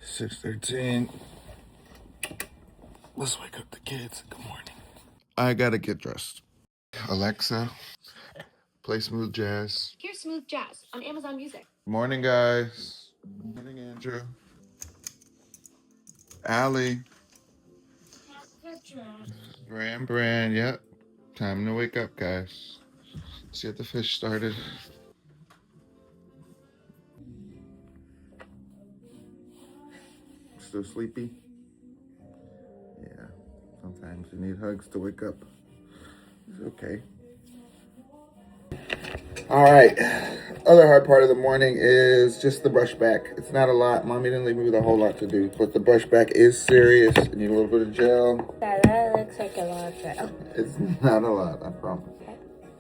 6:13. Let's wake up the kids. Good morning. I gotta get dressed. Alexa, play smooth jazz. Here's smooth jazz on Amazon Music. Morning, guys. Morning, Andrew. Allie. Bran. Yep. Time to wake up, guys. Let's get the fish started. Still sleepy? Yeah. Sometimes you need hugs to wake up. It's okay. All right. Other hard part of the morning is just the brush back. It's not a lot. Mommy didn't leave me with a whole lot to do, but the brush back is serious. You need a little bit of gel. That looks like a lot of gel. It's not a lot, I promise.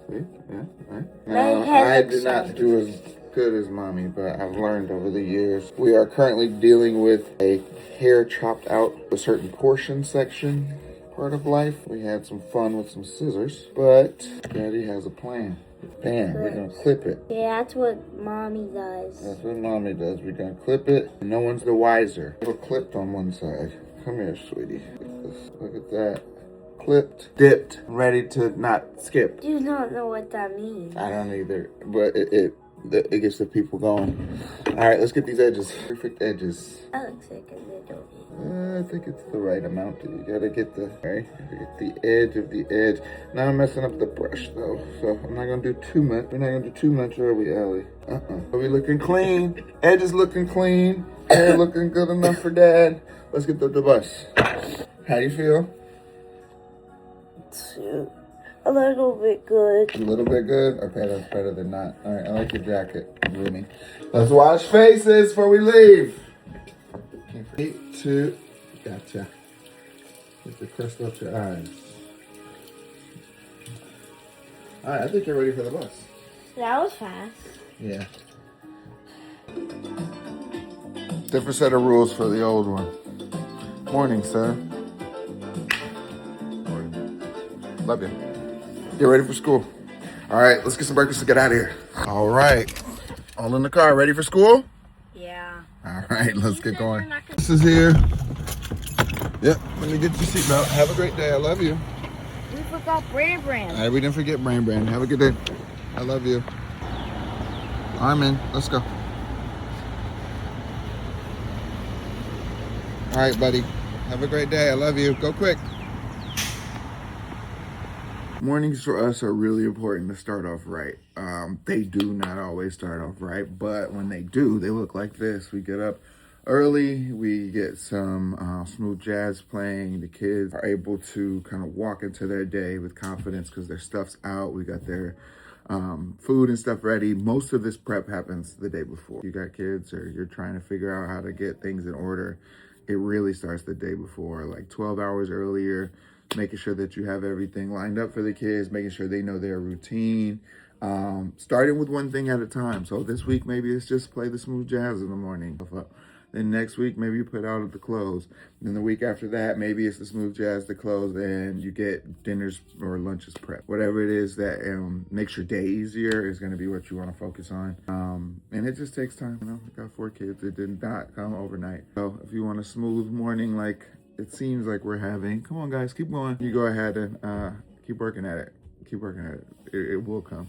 See? Yeah, right. My Now, head I did not do as good as Mommy, but I've learned over the years. We are currently dealing with a hair chopped out a certain portion section part of life. We had some fun with some scissors, but Daddy has a plan. Bam, we're gonna clip it. Yeah, that's what Mommy does. That's what Mommy does. We're gonna clip it. No one's the wiser. We're clipped on one side. Come here, sweetie. Look at that. Clipped, dipped, ready to not skip. Do not know what that means. I don't either, but it gets the people going. All right, let's get these edges. Perfect edges. That looks like a little. I think it's the right amount. You gotta get the edge of the edge. Now I'm messing up the brush though, so I'm not gonna do too much. We're not gonna do too much, are we, Ellie? Are we looking clean? Edge is looking clean. Hair looking good enough for Dad. Let's get the bus. How do you feel? A little bit good. A little bit good? Okay, that's better than not. All right, I like your jacket, Roomy. Let's wash faces before we leave. 3, 2, gotcha. Get the crust out your eyes. All right, I think you're ready for the bus. That was fast. Yeah. Different set of rules for the old one. Morning, sir. Morning. Love you. Get ready for school. All right, let's get some breakfast to get out of here. All right. All in the car, ready for school? Yeah. All right, let's get going. This is here. Yep, let me get your seatbelt. Have a great day. I love you. We forgot Bran. All right, we didn't forget Bran. Have a good day. I love you. Armin, let's go. All right, buddy. Have a great day. I love you. Go quick. Mornings for us are really important to start off right. They do not always start off right, but when they do, they look like this. We get up early, we get some smooth jazz playing. The kids are able to kind of walk into their day with confidence because their stuff's out. We got their food and stuff ready. Most of this prep happens the day before. You got kids or you're trying to figure out how to get things in order. It really starts the day before, like 12 hours earlier, making sure that you have everything lined up for the kids, making sure they know their routine, starting with one thing at a time. So this week, maybe it's just play the smooth jazz in the morning. Then next week, maybe you put out the clothes. Then the week after that, maybe it's the smooth jazz, the clothes, and you get dinners or lunches prep. Whatever it is that makes your day easier is going to be what you want to focus on. And it just takes time. You know, I got 4 kids. It did not come overnight. So if you want a smooth morning like it seems like we're having, come on, guys, keep going. You go ahead and keep working at it. Keep working at it. It will come.